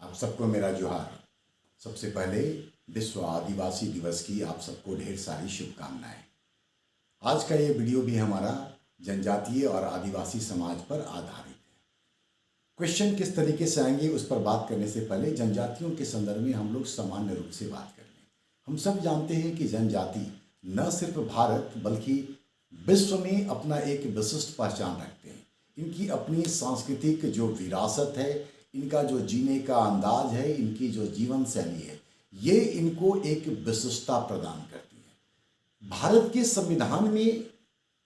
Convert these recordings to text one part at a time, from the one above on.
आप सबको मेरा जोहार। सबसे पहले विश्व आदिवासी दिवस की आप सबको ढेर सारी शुभकामनाएं। आज का ये वीडियो भी हमारा जनजातीय और आदिवासी समाज पर आधारित है। क्वेश्चन किस तरीके से आएंगे उस पर बात करने से पहले जनजातियों के संदर्भ में हम लोग सामान्य रूप से बात कर लें। हम सब जानते हैं कि जनजाति न सिर्फ भारत बल्कि विश्व में अपना एक विशिष्ट पहचान रखते हैं। इनकी अपनी सांस्कृतिक जो विरासत है, इनका जो जीने का अंदाज है, इनकी जो जीवन शैली है, ये इनको एक विशिष्टता प्रदान करती है। भारत के संविधान में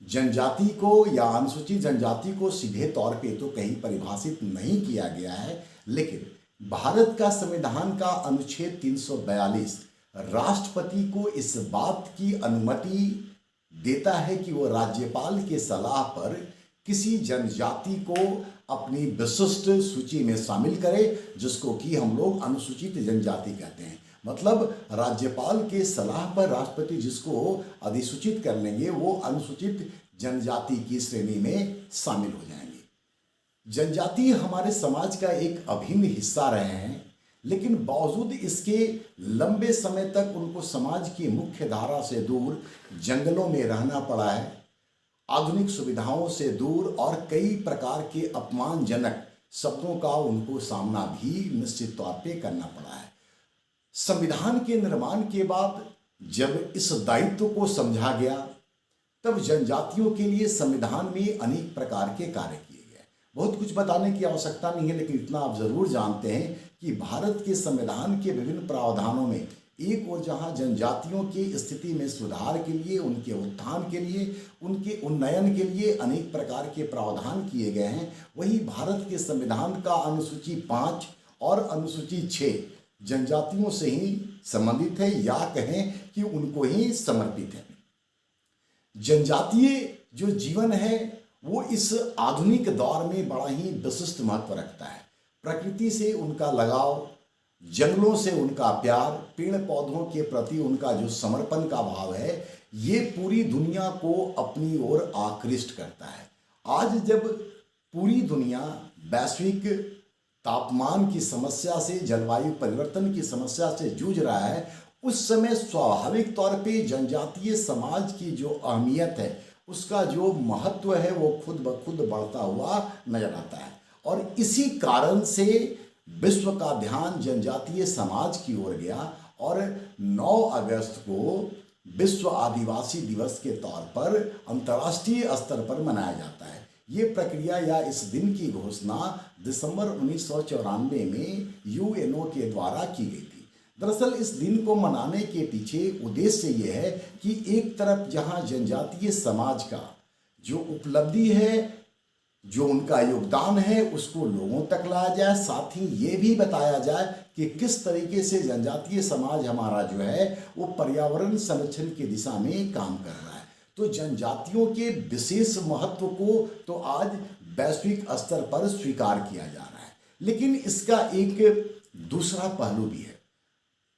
जनजाति को या अनुसूचित जनजाति को सीधे तौर पे तो कहीं परिभाषित नहीं किया गया है, लेकिन भारत का संविधान का अनुच्छेद 342 राष्ट्रपति को इस बात की अनुमति देता है कि वो राज्यपाल के सलाह पर किसी जनजाति को अपनी विशिष्ट सूची में शामिल करे, जिसको कि हम लोग अनुसूचित जनजाति कहते हैं। मतलब राज्यपाल के सलाह पर राष्ट्रपति जिसको अधिसूचित कर लेंगे वो अनुसूचित जनजाति की श्रेणी में शामिल हो जाएंगे। जनजाति हमारे समाज का एक अभिन्न हिस्सा रहे हैं, लेकिन बावजूद इसके लंबे समय तक उनको समाज की मुख्य धारा से दूर जंगलों में रहना पड़ा है। आधुनिक सुविधाओं से दूर और कई प्रकार के अपमानजनक शब्दों का उनको सामना भी निश्चित तौर पे करना पड़ा है। संविधान के निर्माण के बाद जब इस दायित्व को समझा गया, तब जनजातियों के लिए संविधान में अनेक प्रकार के कार्य किए गए। बहुत कुछ बताने की आवश्यकता नहीं है, लेकिन इतना आप जरूर जानते हैं कि भारत के संविधान के विभिन्न प्रावधानों में एक और जहां जनजातियों की स्थिति में सुधार के लिए, उनके उत्थान के लिए, उनके उन्नयन के लिए अनेक प्रकार के प्रावधान किए गए हैं, वहीं भारत के संविधान का अनुसूची 5 और अनुसूची 6 जनजातियों से ही संबंधित है, या कहें कि उनको ही समर्पित है। जनजातीय जो जीवन है वो इस आधुनिक दौर में बड़ा ही विशिष्ट महत्व रखता है। प्रकृति से उनका लगाव, जंगलों से उनका प्यार, पेड़ पौधों के प्रति उनका जो समर्पण का भाव है, ये पूरी दुनिया को अपनी ओर आकृष्ट करता है। आज जब पूरी दुनिया वैश्विक तापमान की समस्या से, जलवायु परिवर्तन की समस्या से जूझ रहा है, उस समय स्वाभाविक तौर पे जनजातीय समाज की जो अहमियत है, उसका जो महत्व है, वो खुद ब खुद बढ़ता हुआ नजर आता है। और इसी कारण से विश्व का ध्यान जनजातीय समाज की ओर गया और 9 अगस्त को विश्व आदिवासी दिवस के तौर पर अंतर्राष्ट्रीय स्तर पर मनाया जाता है। ये प्रक्रिया या इस दिन की घोषणा दिसंबर 1994 में यूएनओ के द्वारा की गई थी। दरअसल इस दिन को मनाने के पीछे उद्देश्य ये है कि एक तरफ जहां जनजातीय समाज का जो उपलब्धि है, जो उनका योगदान है, उसको लोगों तक लाया जाए, साथ ही ये भी बताया जाए कि किस तरीके से जनजातीय समाज हमारा जो है वो पर्यावरण संरक्षण की दिशा में काम कर रहा है। तो जनजातियों के विशेष महत्व को तो आज वैश्विक स्तर पर स्वीकार किया जा रहा है, लेकिन इसका एक दूसरा पहलू भी है।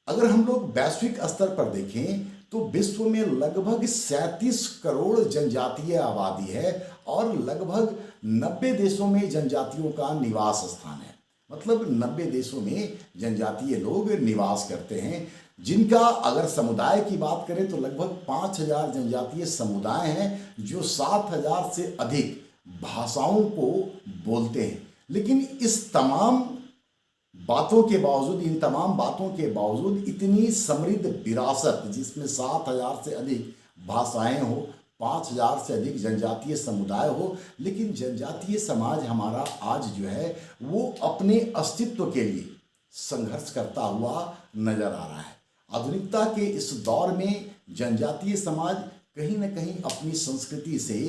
अगर हम लोग वैश्विक स्तर पर देखें तो विश्व में लगभग 37 करोड़ जनजातीय आबादी है और लगभग 90 देशों में जनजातियों का निवास स्थान है। मतलब 90 देशों में जनजातीय लोग निवास करते हैं, जिनका अगर समुदाय की बात करें तो लगभग 5000 जनजातीय समुदाय हैं जो 7000 से अधिक भाषाओं को बोलते हैं। लेकिन इस तमाम बातों के बावजूद, इन तमाम बातों के बावजूद इतनी समृद्ध विरासत, जिसमें 7000 से अधिक भाषाएं हो, 5000 से अधिक जनजातीय समुदाय हो, लेकिन जनजातीय समाज हमारा आज जो है वो अपने अस्तित्व के लिए संघर्ष करता हुआ नजर आ रहा है। आधुनिकता के इस दौर में जनजातीय समाज कहीं न कहीं अपनी संस्कृति से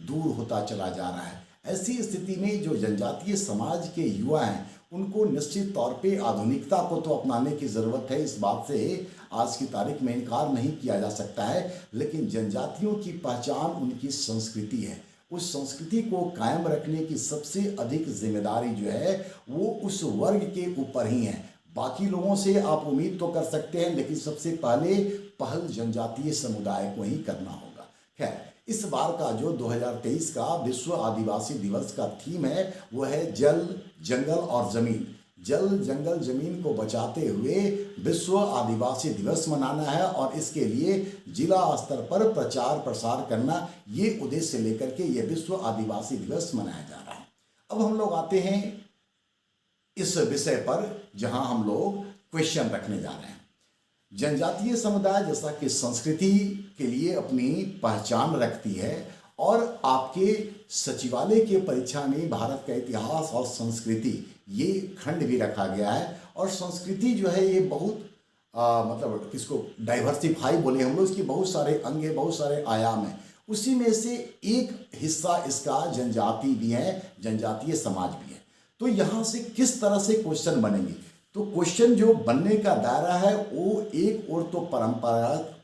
दूर होता चला जा रहा है। ऐसी स्थिति में जो जनजातीय समाज के युवा हैं, उनको निश्चित तौर पे आधुनिकता को तो अपनाने की ज़रूरत है, इस बात से आज की तारीख में इनकार नहीं किया जा सकता है। लेकिन जनजातियों की पहचान उनकी संस्कृति है। उस संस्कृति को कायम रखने की सबसे अधिक जिम्मेदारी जो है वो उस वर्ग के ऊपर ही है। बाकी लोगों से आप उम्मीद तो कर सकते हैं, लेकिन सबसे पहले पहल जनजातीय समुदाय को ही करना होगा। खैर, इस बार का जो 2023 का विश्व आदिवासी दिवस का थीम है वो है जल, जंगल और ज़मीन। जल जंगल जमीन को बचाते हुए विश्व आदिवासी दिवस मनाना है और इसके लिए जिला स्तर पर प्रचार प्रसार करना, ये उद्देश्य लेकर के ये विश्व आदिवासी दिवस मनाया जा रहा है। अब हम लोग आते हैं इस विषय पर जहां हम लोग क्वेश्चन रखने जा रहे हैं। जनजातीय समुदाय जैसा कि संस्कृति के लिए अपनी पहचान रखती है और आपके सचिवालय के परीक्षा में भारत का इतिहास और संस्कृति ये खंड भी रखा गया है। और संस्कृति जो है ये बहुत मतलब किसको डाइवर्सिफाई बोले हम लोग, इसकी बहुत सारे अंग है, बहुत सारे आयाम हैं। उसी में से एक हिस्सा इसका जनजाति भी है, जनजातीय समाज भी है। तो यहाँ से किस तरह से क्वेश्चन बनेंगे, तो क्वेश्चन जो बनने का दायरा है वो एक और तो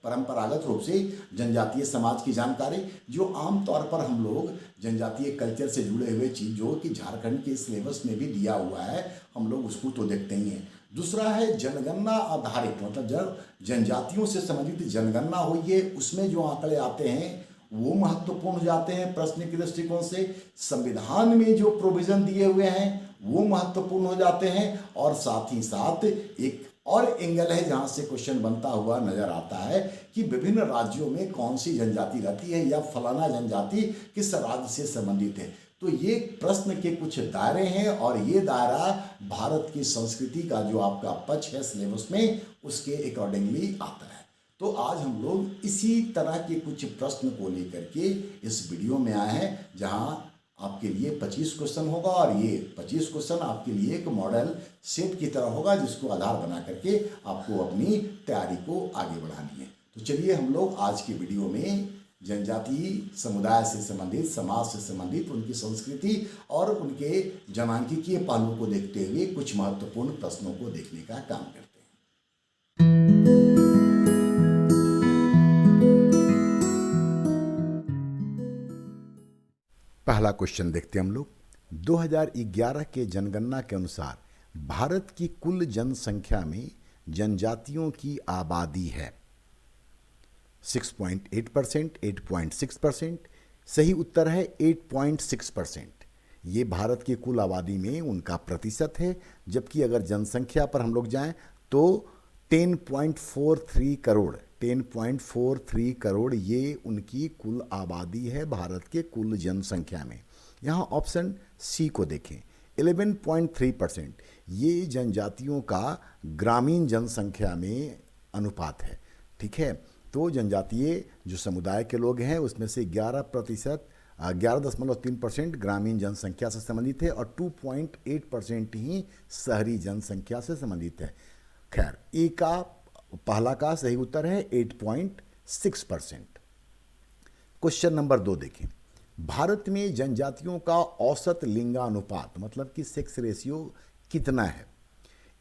परंपरागत रूप से जनजातीय समाज की जानकारी, जो आमतौर पर हम लोग जनजातीय कल्चर से जुड़े हुए चीज़ जो कि झारखंड के सिलेबस में भी दिया हुआ है, हम लोग उसको तो देखते ही हैं। दूसरा है जनगणना आधारित, मतलब जब जनजातियों से संबंधित जनगणना हुई है उसमें जो आंकड़े आते हैं वो महत्वपूर्ण हो जाते हैं प्रश्न के दृष्टिकोण से। संविधान में जो प्रोविजन दिए हुए हैं वो महत्वपूर्ण हो जाते हैं। और साथ ही साथ एक और एंगल है जहां से क्वेश्चन बनता हुआ नजर आता है कि विभिन्न राज्यों में कौन सी जनजाति रहती है या फलाना जनजाति किस राज्य से संबंधित है। तो ये प्रश्न के कुछ दायरे हैं और ये दायरा भारत की संस्कृति का जो आपका पक्ष है सिलेबस में उसके अकॉर्डिंगली आता है। तो आज हम लोग इसी तरह के कुछ प्रश्न को लेकर के इस वीडियो में आए हैं, जहां आपके लिए 25 क्वेश्चन होगा और ये 25 क्वेश्चन आपके लिए एक मॉडल सेट की तरह होगा जिसको आधार बना करके आपको अपनी तैयारी को आगे बढ़ानी है। तो चलिए हम लोग आज की वीडियो में जनजातीय समुदाय से संबंधित, समाज से संबंधित, उनकी संस्कृति और उनके जनांकीय पहलू को देखते हुए कुछ महत्वपूर्ण प्रश्नों को देखने का काम करते हैं। पहला क्वेश्चन देखते हैं हम लोग। 2011 के जनगणना के अनुसार भारत की कुल जनसंख्या में जनजातियों की आबादी है 6.8%, 8.6%। सही उत्तर है 8.6%। ये भारत की कुल आबादी में उनका प्रतिशत है। जबकि अगर जनसंख्या पर हम लोग जाएं तो 10.43 करोड़ 10.43 करोड़ ये उनकी कुल आबादी है भारत के कुल जनसंख्या में। यहाँ ऑप्शन सी को देखें, 11.3% ये जनजातियों का ग्रामीण जनसंख्या में अनुपात है। ठीक है, तो जनजातीय जो समुदाय के लोग हैं उसमें से 11.3% ग्रामीण जनसंख्या से संबंधित है और 2.8% ही शहरी जनसंख्या से संबंधित है। खैर, ए का पहला का सही उत्तर है 8.6%। क्वेश्चन नंबर 2 देखें। भारत में जनजातियों का औसत लिंगानुपात मतलब कि सेक्स रेशियो कितना है?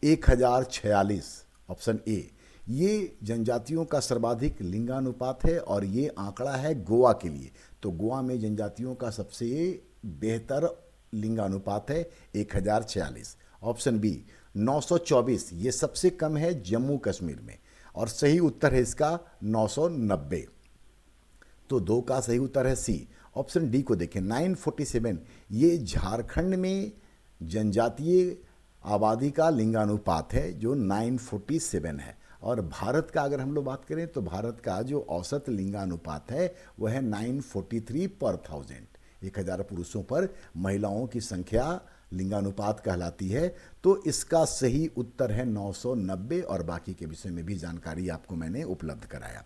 1046, ऑप्शन ए। ये जनजातियों का सर्वाधिक लिंगानुपात है और ये आंकड़ा है गोवा के लिए। तो गोवा में जनजातियों का सबसे बेहतर लिंगानुपात है 1046। ऑप्शन बी 924, ये सबसे कम है जम्मू कश्मीर में और सही उत्तर है इसका 990। तो 2 का सही उत्तर है सी। ऑप्शन डी को देखें, 947, ये झारखंड में जनजातीय आबादी का लिंगानुपात है जो 947 है। और भारत का अगर हम लोग बात करें तो भारत का जो औसत लिंगानुपात है वह है 943 पर 1000 पुरुषों पर महिलाओं की संख्या लिंगानुपात कहलाती है। तो इसका सही उत्तर है 990 और बाकी के विषय में भी जानकारी आपको मैंने उपलब्ध कराया।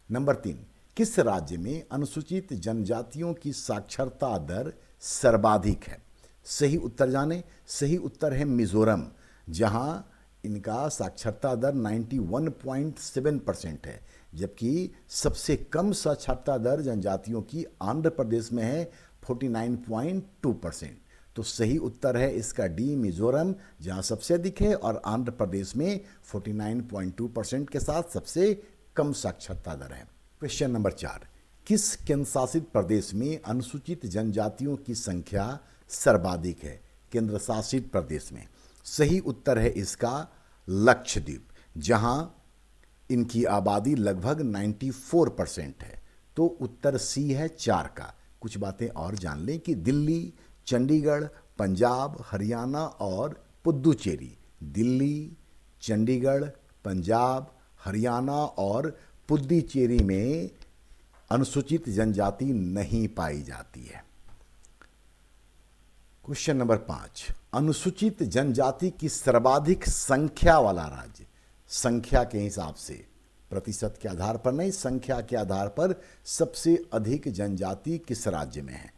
नंबर 3, किस राज्य में अनुसूचित जनजातियों की साक्षरता दर सर्वाधिक है? सही उत्तर जाने। सही उत्तर है मिजोरम, जहां इनका साक्षरता दर 91.7% है। जबकि सबसे कम साक्षरता दर जनजातियों की आंध्र प्रदेश में है 49.2%। तो सही उत्तर है इसका डी मिजोरम, जहां सबसे अधिक है और आंध्र प्रदेश में 49.2% के साथ सबसे कम साक्षरता दर है। क्वेश्चन नंबर 4, किस केंद्र शासित प्रदेश में अनुसूचित जनजातियों की संख्या सर्वाधिक है? केंद्र शासित प्रदेश में। सही उत्तर है इसका लक्षद्वीप, जहां इनकी आबादी लगभग 94% है। तो उत्तर सी है 4 का। कुछ बातें और जान लें कि दिल्ली, चंडीगढ़, पंजाब, हरियाणा और पुद्दुचेरी दिल्ली, चंडीगढ़, पंजाब, हरियाणा और पुद्दुचेरी में अनुसूचित जनजाति नहीं पाई जाती है। क्वेश्चन नंबर 5, अनुसूचित जनजाति की सर्वाधिक संख्या वाला राज्य, संख्या के हिसाब से, प्रतिशत के आधार पर नहीं, संख्या के आधार पर सबसे अधिक जनजाति किस राज्य में है?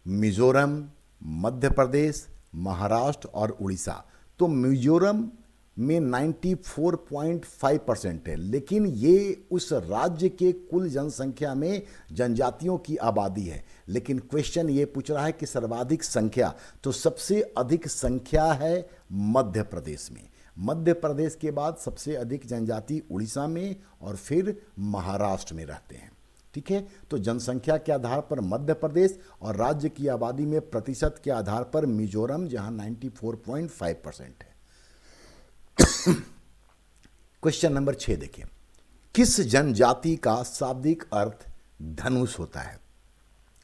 मिजोरम, मध्य प्रदेश, महाराष्ट्र और उड़ीसा। तो मिजोरम में 94.5% है, लेकिन ये उस राज्य के कुल जनसंख्या में जनजातियों की आबादी है। लेकिन क्वेश्चन ये पूछ रहा है कि सर्वाधिक संख्या, तो सबसे अधिक संख्या है मध्य प्रदेश में। मध्य प्रदेश के बाद सबसे अधिक जनजाति उड़ीसा में और फिर महाराष्ट्र में रहते हैं। ठीक है, तो जनसंख्या के आधार पर मध्य प्रदेश और राज्य की आबादी में प्रतिशत के आधार पर मिजोरम, जहां 94.5% है। क्वेश्चन नंबर 6 देखिए, किस जनजाति का शाब्दिक अर्थ धनुष होता है?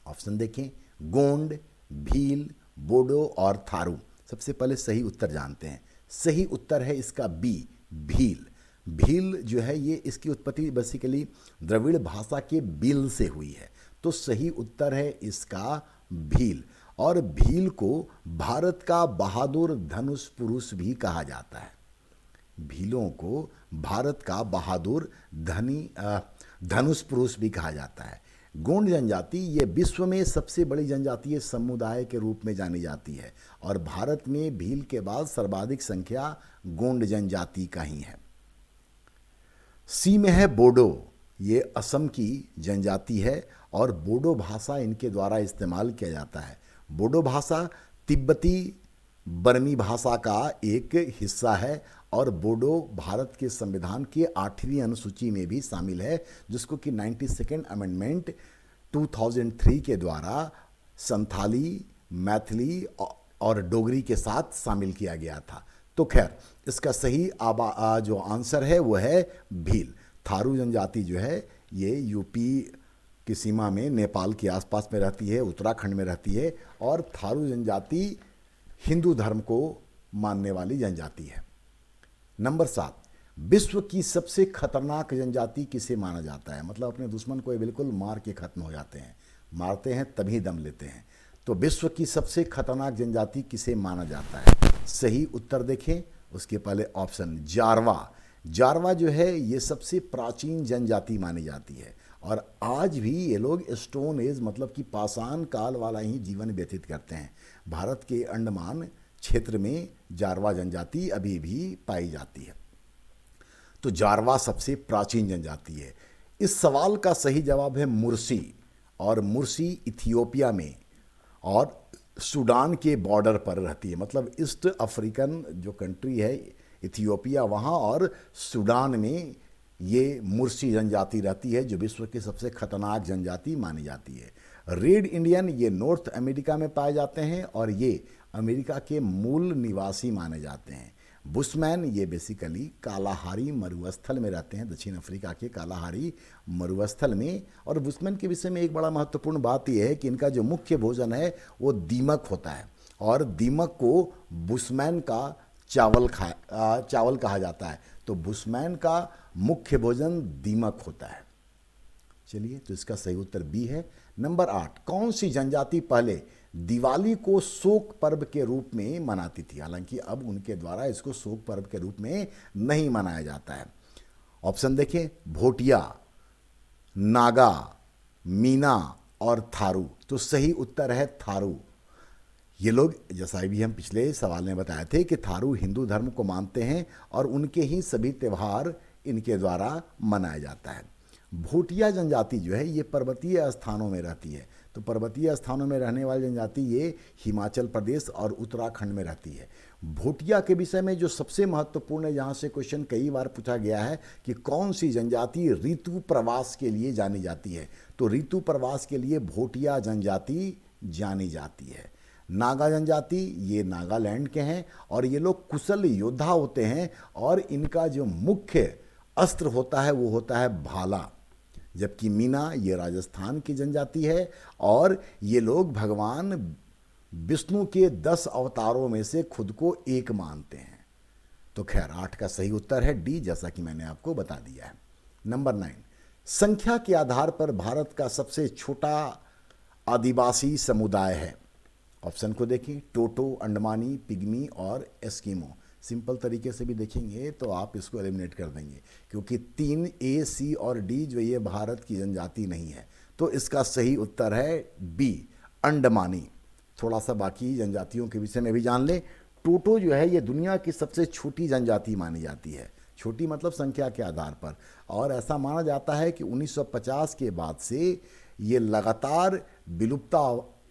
ऑप्शन देखें, गोंड, भील, बोडो और थारू। सबसे पहले सही उत्तर जानते हैं। सही उत्तर है इसका बी, भील। भील जो है ये, इसकी उत्पत्ति बेसिकली द्रविड़ भाषा के बिल से हुई है, तो सही उत्तर है इसका भील। और भील को भारत का बहादुर धनुष पुरुष भी कहा जाता है। भीलों को भारत का बहादुर धनुष पुरुष भी कहा जाता है। गोंड जनजाति ये विश्व में सबसे बड़ी जनजातीय समुदाय के रूप में जानी जाती है और भारत में भील के बाद सर्वाधिक संख्या गोंड जनजाति का ही है। सी में है बोडो, ये असम की जनजाति है और बोडो भाषा इनके द्वारा इस्तेमाल किया जाता है। बोडो भाषा तिब्बती बर्मी भाषा का एक हिस्सा है और बोडो भारत के संविधान के 8वीं अनुसूची में भी शामिल है, जिसको कि 92nd अमेंडमेंट 2003 के द्वारा संथाली, मैथिली और डोगरी के साथ शामिल किया गया था। तो खैर इसका सही जो आंसर है वो है भील। थारू जनजाति जो है ये यूपी की सीमा में नेपाल के आसपास में रहती है, उत्तराखंड में रहती है और थारू जनजाति हिंदू धर्म को मानने वाली जनजाति है। नंबर 7, विश्व की सबसे खतरनाक जनजाति किसे माना जाता है? मतलब अपने दुश्मन को ये बिल्कुल मार के खत्म हो जाते हैं, मारते हैं तभी दम लेते हैं। तो विश्व की सबसे खतरनाक जनजाति किसे माना जाता है? सही उत्तर देखें, उसके पहले ऑप्शन जारवा। जारवा जो है ये सबसे प्राचीन जनजाति मानी जाती है और आज भी ये लोग स्टोन एज मतलब कि पाषाण काल वाला ही जीवन व्यतीत करते हैं। भारत के अंडमान क्षेत्र में जारवा जनजाति अभी भी पाई जाती है। तो जारवा सबसे प्राचीन जनजाति है। इस सवाल का सही जवाब है मुर्सी, और मुर्सी इथियोपिया में और सूडान के बॉर्डर पर रहती है। मतलब ईस्ट अफ्रीकन जो कंट्री है इथियोपिया, वहाँ और सूडान में ये मुर्सी जनजाति रहती है, जो विश्व की सबसे खतरनाक जनजाति मानी जाती है। रेड इंडियन ये नॉर्थ अमेरिका में पाए जाते हैं और ये अमेरिका के मूल निवासी माने जाते हैं। बुशमैन ये बेसिकली कालाहारी मरुस्थल में रहते हैं, दक्षिण अफ्रीका के कालाहारी मरुस्थल में। और बुशमैन के विषय में एक बड़ा महत्वपूर्ण बात यह है कि इनका जो मुख्य भोजन है वो दीमक होता है और दीमक को बुशमैन का चावल कहा जाता है। तो बुशमैन का मुख्य भोजन दीमक होता है। चलिए, तो इसका सही उत्तर बी है। नंबर 8, कौन सी जनजाति पहले दिवाली को शोक पर्व के रूप में मनाती थी? हालांकि अब उनके द्वारा इसको शोक पर्व के रूप में नहीं मनाया जाता है। ऑप्शन देखें, भोटिया, नागा, मीना और थारू। तो सही उत्तर है थारू। ये लोग, जैसा भी हम पिछले सवाल में बताए थे कि थारू हिंदू धर्म को मानते हैं और उनके ही सभी त्यौहार इनके द्वारा मनाया जाता है। भोटिया जनजाति जो है ये पर्वतीय स्थानों में रहती है। तो पर्वतीय स्थानों में रहने वाली जनजाति ये हिमाचल प्रदेश और उत्तराखंड में रहती है। भोटिया के विषय में जो सबसे महत्वपूर्ण है, जहाँ से क्वेश्चन कई बार पूछा गया है कि कौन सी जनजाति ऋतु प्रवास के लिए जानी जाती है, तो ऋतु प्रवास के लिए भोटिया जनजाति जानी जाती है। नागा जनजाति ये नागालैंड के हैं और ये लोग कुशल योद्धा होते हैं और इनका जो मुख्य अस्त्र होता है वो होता है भाला। जबकि मीना ये राजस्थान की जनजाति है और ये लोग भगवान विष्णु के 10 अवतारों में से खुद को एक मानते हैं? तो खैर 8 का सही उत्तर है डी, जैसा कि मैंने आपको बता दिया है। नंबर 9, संख्या के आधार पर भारत का सबसे छोटा आदिवासी समुदाय है। ऑप्शन को देखिए, टोटो, अंडमानी, पिग्मी और एस्किमो। सिंपल तरीके से भी देखेंगे तो आप इसको एलिमिनेट कर देंगे, क्योंकि 3 ए, सी और डी जो ये भारत की जनजाति नहीं है। तो इसका सही उत्तर है बी, अंडमानी। थोड़ा सा बाकी जनजातियों के विषय में भी जान लें। टोटो जो है ये दुनिया की सबसे छोटी जनजाति मानी जाती है। छोटी मतलब संख्या के आधार पर, और ऐसा माना जाता है कि 1950 के बाद से ये लगातार विलुप्ता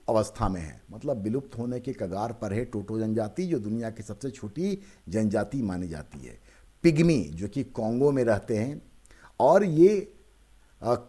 अवस्था में है, मतलब विलुप्त होने के कगार पर है टोटो जनजाति, जो दुनिया की सबसे छोटी जनजाति मानी जाती है। पिग्मी जो कि कॉन्गो में रहते हैं, और ये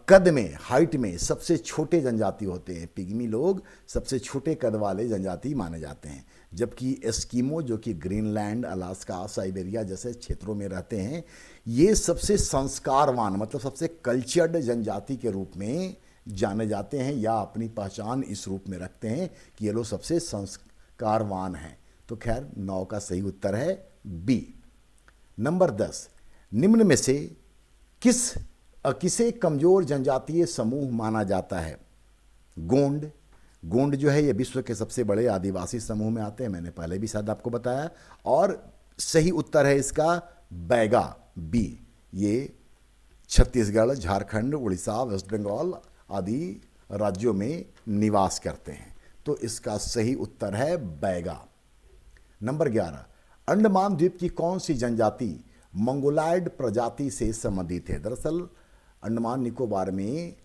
कद में, हाइट में सबसे छोटे जनजाति होते हैं। पिग्मी लोग सबसे छोटे कद वाले जनजाति माने जाते हैं, जबकि एस्किमो जो कि ग्रीनलैंड, अलास्का, साइबेरिया जैसे क्षेत्रों में रहते हैं, ये सबसे संस्कारवान मतलब सबसे कल्चर्ड जनजाति के रूप में जाने जाते हैं, या अपनी पहचान इस रूप में रखते हैं कि ये लोग सबसे संस्कारवान हैं। तो खैर 9 का सही उत्तर है बी। नंबर 10, निम्न में से किसे कमजोर जनजातीय समूह माना जाता है? गोंड। गोंड जो है ये विश्व के सबसे बड़े आदिवासी समूह में आते हैं, मैंने पहले भी शायद आपको बताया। और सही उत्तर है इसका बैगा, बी। ये छत्तीसगढ़, झारखंड, उड़ीसा, वेस्ट बंगाल आदि राज्यों में निवास करते हैं। तो इसका सही उत्तर है बैगा। नंबर 11, अंडमान द्वीप की कौन सी जनजाति मंगोलायड प्रजाति से संबंधित है? दरअसल अंडमान निकोबार में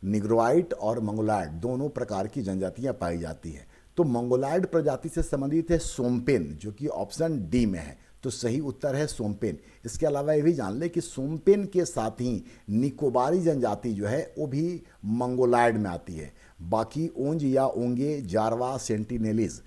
निग्रोइड और मंगोलायड दोनों प्रकार की जनजातियां पाई जाती हैं। तो मंगोलायड प्रजाति से संबंधित है सोमपेन, जो कि ऑप्शन डी में है। तो सही उत्तर है सोमपेन। इसके अलावा ये भी जान ले कि सोमपेन के साथ ही निकोबारी जनजाति जो है वो भी मंगोलायड में आती है। बाकी ओंज या ओंगे, जारवा, सेंटिनेलीज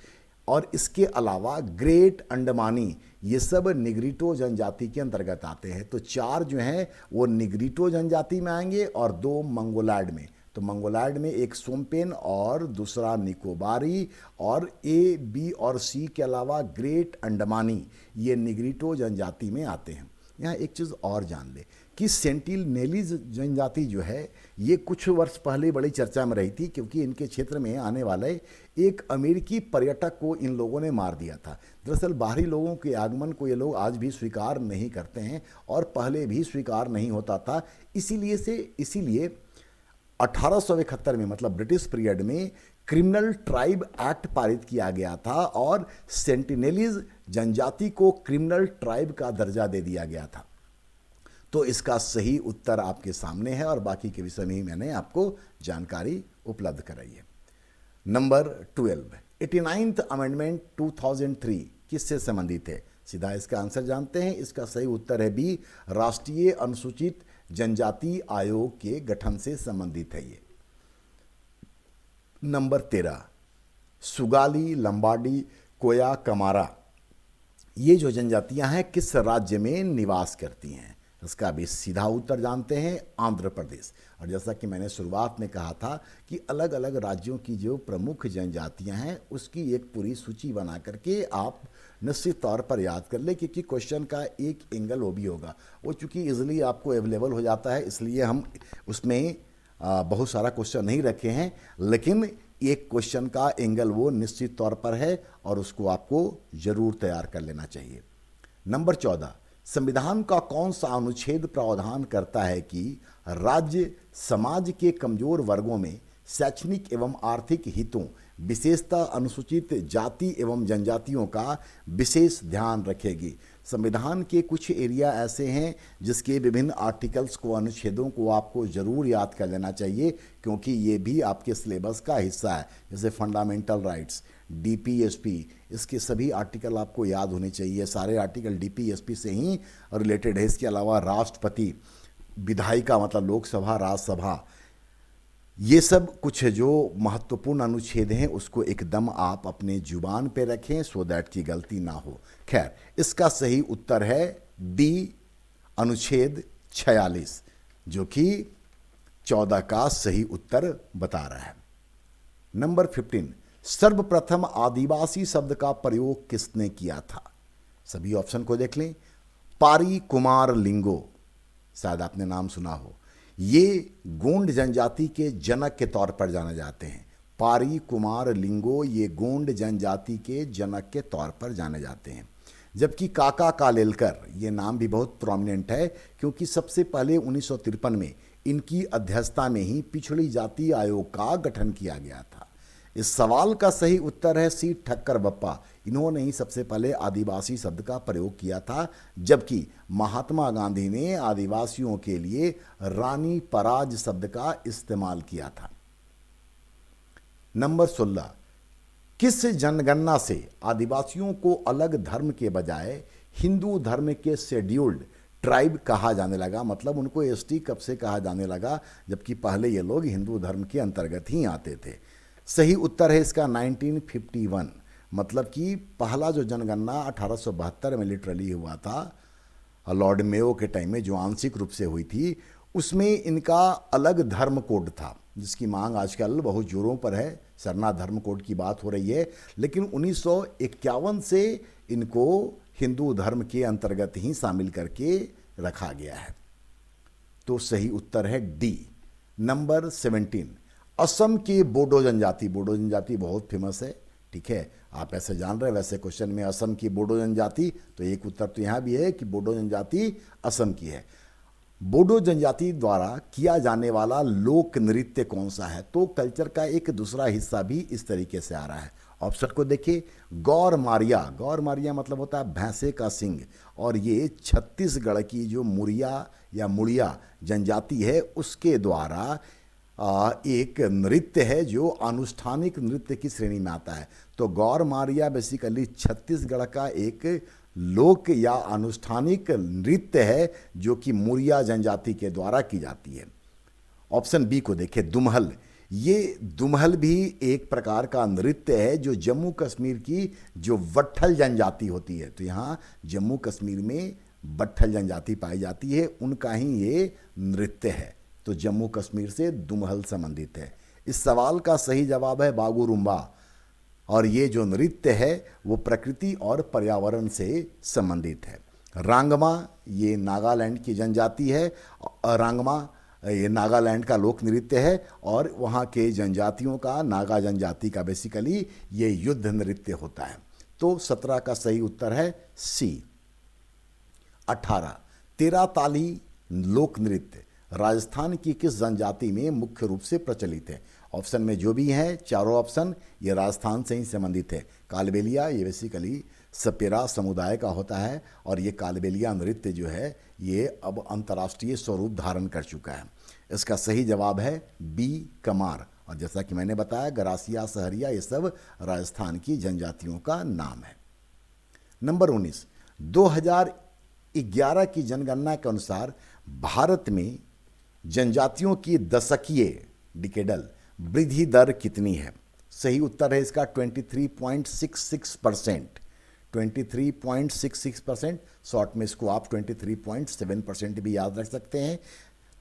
और इसके अलावा ग्रेट अंडमानी, ये सब निग्रिटो जनजाति के अंतर्गत आते हैं। तो 4 जो हैं वो निग्रिटो जनजाति में आएंगे और 2 मंगोलायड में। तो मंगोलायड में एक सोमपेन और दूसरा निकोबारी, और ए, बी और सी के अलावा ग्रेट अंडमानी ये निग्रिटो जनजाति में आते हैं। यहाँ एक चीज़ और जान ले कि सेंटिनेलीज जनजाति जो है ये कुछ वर्ष पहले बड़ी चर्चा में रही थी, क्योंकि इनके क्षेत्र में आने वाले एक अमेरिकी पर्यटक को इन लोगों ने मार दिया था। दरअसल बाहरी लोगों के आगमन को ये लोग आज भी स्वीकार नहीं करते हैं, और पहले भी स्वीकार नहीं होता था। इसीलिए 1871 में, मतलब ब्रिटिश पीरियड में, क्रिमिनल ट्राइब एक्ट पारित किया गया था और सेंटिनेलीज जनजाति को क्रिमिनल ट्राइब का दर्जा दे दिया गया था। तो इसका सही उत्तर आपके सामने है, और बाकी के विषय में ही मैंने आपको जानकारी उपलब्ध कराई है। नंबर 12, 89th अमेंडमेंट 2003 किससे संबंधित है? सीधा इसका आंसर जानते हैं। इसका सही उत्तर है बी, राष्ट्रीय अनुसूचित जनजाति आयोग के गठन से संबंधित है ये। नंबर 13, सुगाली, लंबाडी, कोया, कमारा, ये जो जनजातियां हैं किस राज्य में निवास करती हैं? इसका भी सीधा उत्तर जानते हैं, आंध्र प्रदेश। और जैसा कि मैंने शुरुआत में कहा था कि अलग अलग राज्यों की जो प्रमुख जनजातियां हैं उसकी एक पूरी सूची बना करके आप निश्चित तौर पर याद कर ले, क्योंकि क्वेश्चन का एक एंगल वो भी होगा। वो चूँकि इजीली आपको अवेलेबल हो जाता है, इसलिए हम उसमें बहुत सारा क्वेश्चन नहीं रखे हैं, लेकिन एक क्वेश्चन का एंगल वो निश्चित तौर पर है और उसको आपको ज़रूर तैयार कर लेना चाहिए। नंबर 14, संविधान का कौन सा अनुच्छेद प्रावधान करता है कि राज्य समाज के कमजोर वर्गों में शैक्षणिक एवं आर्थिक हितों, विशेषतः अनुसूचित जाति एवं जनजातियों का विशेष ध्यान रखेगी? संविधान के कुछ एरिया ऐसे हैं जिसके विभिन्न आर्टिकल्स को, अनुच्छेदों को आपको ज़रूर याद कर लेना चाहिए, क्योंकि ये भी आपके सिलेबस का हिस्सा है। जैसे फंडामेंटल राइट्स, डीपीएसपी, इसके सभी आर्टिकल आपको याद होने चाहिए। सारे आर्टिकल डीपीएसपी से ही रिलेटेड है। इसके अलावा राष्ट्रपति, विधायिका मतलब लोकसभा, राज्यसभा, ये सब कुछ जो महत्वपूर्ण अनुच्छेद हैं उसको एकदम आप अपने जुबान पे रखें, सो दैट की गलती ना हो। खैर, इसका सही उत्तर है डी, अनुच्छेद 46, जो कि 14 का सही उत्तर बता रहा है। नंबर 15, सर्वप्रथम आदिवासी शब्द का प्रयोग किसने किया था? सभी ऑप्शन को देख लें। पारी कुमार लिंगो, शायद आपने नाम सुना हो, ये गोंड जनजाति के जनक के तौर पर जाने जाते हैं। पारी कुमार लिंगो ये गोंड जनजाति के जनक के तौर पर जाने जाते हैं। जबकि काका कालेलकर, ये नाम भी बहुत प्रोमिनेंट है क्योंकि सबसे पहले 1953 में इनकी अध्यक्षता में ही पिछड़ी जाति आयोग का गठन किया गया था। इस सवाल का सही उत्तर है सी ठक्कर बप्पा। इन्होंने ही सबसे पहले आदिवासी शब्द का प्रयोग किया था, जबकि महात्मा गांधी ने आदिवासियों के लिए रानी पराज शब्द का इस्तेमाल किया था। नंबर 16, किस जनगणना से आदिवासियों को अलग धर्म के बजाय हिंदू धर्म के शेड्यूल्ड ट्राइब कहा जाने लगा? मतलब उनको एसटी कब से कहा जाने लगा, जबकि पहले ये लोग हिंदू धर्म के अंतर्गत ही आते थे? सही उत्तर है इसका 1951। मतलब कि पहला जो जनगणना 1872 में लिटरली हुआ था, लॉर्ड मेयो के टाइम में, जो आंशिक रूप से हुई थी, उसमें इनका अलग धर्म कोड था, जिसकी मांग आजकल बहुत जोरों पर है। सरना धर्म कोड की बात हो रही है, लेकिन 1951 से इनको हिंदू धर्म के अंतर्गत ही शामिल करके रखा गया है। तो सही उत्तर है डी। नंबर 17, असम की बोडो जनजाति। बोडो जनजाति बहुत फेमस है, ठीक है, आप ऐसे जान रहे हैं। वैसे क्वेश्चन में असम की बोडो जनजाति, तो एक उत्तर तो यहाँ भी है कि बोडो जनजाति असम की है। बोडो जनजाति द्वारा किया जाने वाला लोक नृत्य कौन सा है? तो कल्चर का एक दूसरा हिस्सा भी इस तरीके से आ रहा है। ऑप्शन को देखिए। गौर मारिया, गौर मारिया मतलब होता है भैंसे का सिंग, और ये छत्तीसगढ़ की जो मुरिया या मुड़िया जनजाति है उसके द्वारा एक नृत्य है जो अनुष्ठानिक नृत्य की श्रेणी में आता है। तो गौर मारिया बेसिकली छत्तीसगढ़ का एक लोक या अनुष्ठानिक नृत्य है जो कि मुरिया जनजाति के द्वारा की जाती है। ऑप्शन बी को देखें, दुमहल। ये दुमहल भी एक प्रकार का नृत्य है जो जम्मू कश्मीर की जो वट्ठल जनजाति होती है, तो यहाँ जम्मू कश्मीर में वट्ठल जनजाति पाई जाती है, उनका ही ये नृत्य है। तो जम्मू कश्मीर से दुमहल संबंधित है। इस सवाल का सही जवाब है बागुरुम्बा, और ये जो नृत्य है वो प्रकृति और पर्यावरण से संबंधित है। रांगमा ये नागालैंड की जनजाति है। रांगमा ये नागालैंड का लोक नृत्य है, और वहाँ के जनजातियों का, नागा जनजाति का बेसिकली ये युद्ध नृत्य होता है। तो 17 का सही उत्तर है सी। 18, तेरा ताली लोक नृत्य राजस्थान की किस जनजाति में मुख्य रूप से प्रचलित है? ऑप्शन में जो भी हैं चारों ऑप्शन ये राजस्थान से ही संबंधित है। कालबेलिया ये बेसिकली सपेरा समुदाय का होता है, और ये कालबेलिया नृत्य जो है ये अब अंतर्राष्ट्रीय स्वरूप धारण कर चुका है। इसका सही जवाब है बी, कमार। और जैसा कि मैंने बताया, गरासिया, सहरिया ये सब राजस्थान की जनजातियों का नाम है। नंबर 19, 2011 की जनगणना के अनुसार भारत में जनजातियों की दशकीय डिकेडल वृद्धि दर कितनी है? सही उत्तर है इसका 23.66%। 23.66%, शॉर्ट में इसको आप 23.7% भी याद रख सकते हैं।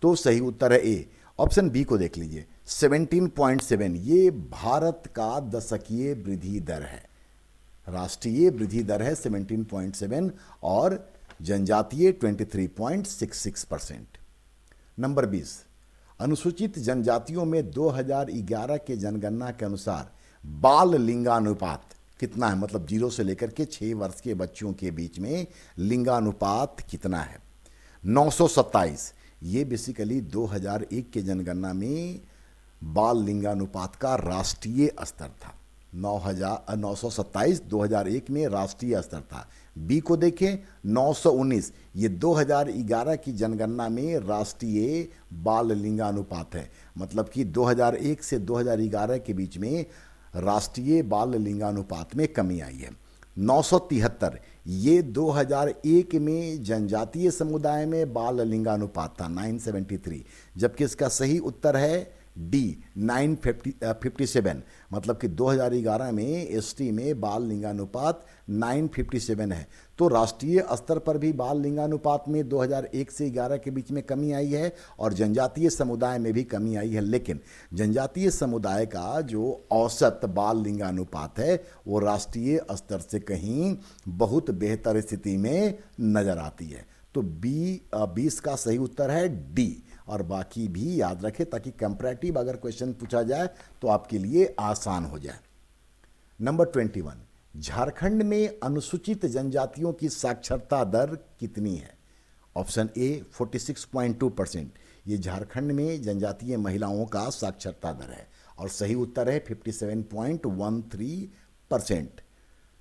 तो सही उत्तर है ए। ऑप्शन बी को देख लीजिए, 17.7, ये भारत का दशकीय वृद्धि दर है। राष्ट्रीय वृद्धि दर है 17.7 और जनजातीय 23.66%। नंबर 20, अनुसूचित जनजातियों में 2011 के जनगणना के अनुसार बाल लिंगानुपात कितना है? मतलब 0 से लेकर के 6 वर्ष के बच्चों के बीच में लिंगानुपात कितना है? 927। ये बेसिकली 2001 के जनगणना में बाल लिंगानुपात का राष्ट्रीय स्तर था। 927 2001 में राष्ट्रीय स्तर था। बी को देखें, 919, ये 2011 की जनगणना में राष्ट्रीय बाल लिंगानुपात है। मतलब कि 2001 से 2011 के बीच में राष्ट्रीय बाल लिंगानुपात में कमी आई है। 973, ये 2001 में जनजातीय समुदाय में बाल लिंगानुपात था 973, जबकि इसका सही उत्तर है डी 957, मतलब कि 2011 में एसटी में बाल लिंगानुपात 957 है। तो राष्ट्रीय स्तर पर भी बाल लिंगानुपात में 2001 से 11 के बीच में कमी आई है और जनजातीय समुदाय में भी कमी आई है, लेकिन जनजातीय समुदाय का जो औसत बाल लिंगानुपात है वो राष्ट्रीय स्तर से कहीं बहुत बेहतर स्थिति में नजर आती है। तो 20 का सही उत्तर है डी, और बाकी भी याद रखें ताकि कंपैरेटिव अगर क्वेश्चन पूछा जाए तो आपके लिए आसान हो जाए। नंबर 21, झारखंड में अनुसूचित जनजातियों की साक्षरता दर कितनी है? ऑप्शन ए 46.2%, ये झारखंड में जनजातीय महिलाओं का साक्षरता दर है, और सही उत्तर है 57.13%।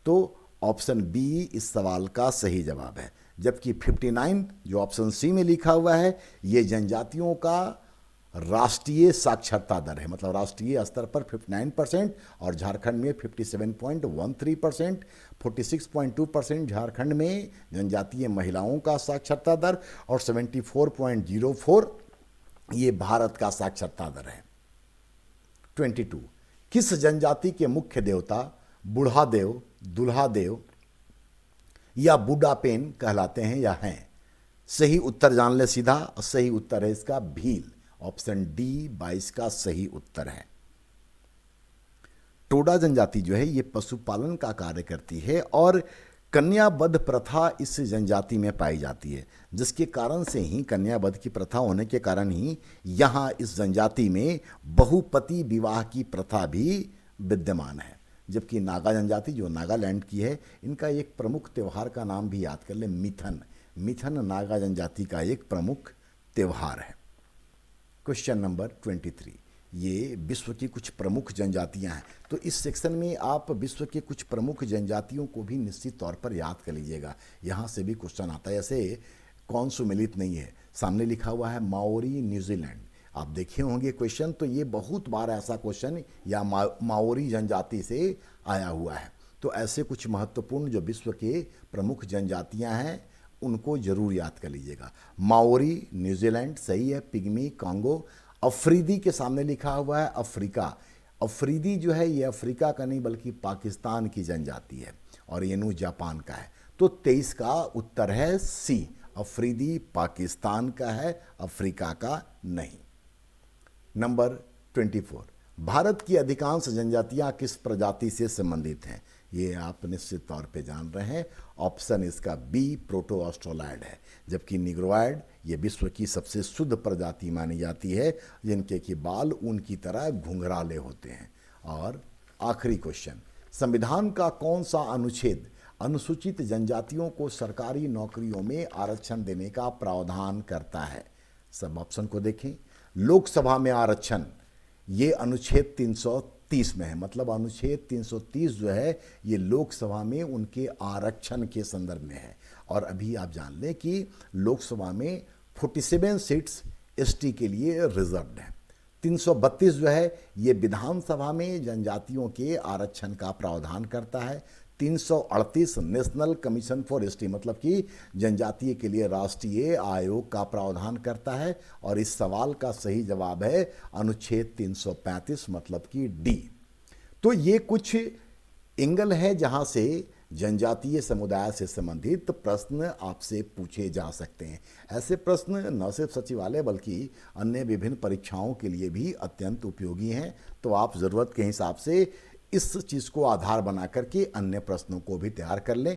तो ऑप्शन बी इस सवाल का सही जवाब है, जबकि 59 जो ऑप्शन सी में लिखा हुआ है ये जनजातियों का राष्ट्रीय साक्षरता दर है, मतलब राष्ट्रीय स्तर पर 59% और झारखंड में 57.13%। 46.2% झारखंड में जनजातीय महिलाओं का साक्षरता दर और 74.04 ये भारत का साक्षरता दर है। 22, किस जनजाति के मुख्य देवता बूढ़ादेव, दुल्हादेव या बूढ़ापेन कहलाते हैं या हैं? सही उत्तर जान ले सीधा, और सही उत्तर है इसका भील। ऑप्शन डी 22 का सही उत्तर है। टोडा जनजाति जो है ये पशुपालन का कार्य करती है और कन्यावध प्रथा इस जनजाति में पाई जाती है, जिसके कारण से ही कन्यावध की प्रथा होने के कारण ही यहाँ इस जनजाति में बहुपति विवाह की प्रथा भी विद्यमान है। जबकि नागा जनजाति जो नागालैंड की है, इनका एक प्रमुख त्यौहार का नाम भी याद कर ले, मिथन। मिथन नागा जनजाति का एक प्रमुख त्यौहार है। क्वेश्चन नंबर 23, ये विश्व की कुछ प्रमुख जनजातियां हैं, तो इस सेक्शन में आप विश्व के कुछ प्रमुख जनजातियों को भी निश्चित तौर पर याद कर लीजिएगा, यहाँ से भी क्वेश्चन आता है। ऐसे कौन सुमेलित नहीं है, सामने लिखा हुआ है माओरी न्यूजीलैंड, आप देखे होंगे क्वेश्चन, तो ये बहुत बार ऐसा क्वेश्चन या माओरी जनजाति से आया हुआ है। तो ऐसे कुछ महत्वपूर्ण जो विश्व के प्रमुख जनजातियां हैं उनको जरूर याद कर लीजिएगा। माओरी न्यूजीलैंड सही है। Pygmy Congo. अफरीदी के सामने लिखा हुआ है अफ्रीका। अफरीदी जो है ये अफ्रीका का नहीं बल्कि पाकिस्तान की जनजाति है और येनू जापान का है। तो 23 का उत्तर है सी, अफरीदी पाकिस्तान का है, अफ्रीका का नहीं। नंबर 24, भारत की अधिकांश जनजातियां किस प्रजाति से संबंधित हैं? ये आप निश्चित तौर पे जान रहे हैं। ऑप्शन इसका बी प्रोटो ऑस्ट्रोलॉयड है, जबकि निग्रोइड ये विश्व की सबसे शुद्ध प्रजाति मानी जाती है, जिनके कि बाल ऊन की तरह घुंघराले होते हैं। और आखिरी क्वेश्चन, संविधान का कौन सा अनुच्छेद अनुसूचित जनजातियों को सरकारी नौकरियों में आरक्षण देने का प्रावधान करता है? सब ऑप्शन को देखें। लोकसभा में आरक्षण ये अनुच्छेद 330 में है, मतलब अनुच्छेद 330 जो है ये लोकसभा में उनके आरक्षण के संदर्भ में है। और अभी आप जान लें कि लोकसभा में 47 सीट्स एसटी के लिए रिजर्व्ड है। 332 जो है ये विधानसभा में जनजातियों के आरक्षण का प्रावधान करता है। 338 नेशनल कमीशन फॉर एसटी, मतलब कि जनजातीय के लिए राष्ट्रीय आयोग का प्रावधान करता है। और इस सवाल का सही जवाब है अनुच्छेद 335, मतलब कि डी। तो ये कुछ एंगल है जहां से जनजातीय समुदाय से संबंधित प्रश्न आपसे पूछे जा सकते हैं। ऐसे प्रश्न न सिर्फ सचिवालय बल्कि अन्य विभिन्न परीक्षाओं के लिए भी अत्यंत उपयोगी हैं। तो आप ज़रूरत के हिसाब से इस चीज़ को आधार बना करके अन्य प्रश्नों को भी तैयार कर लें।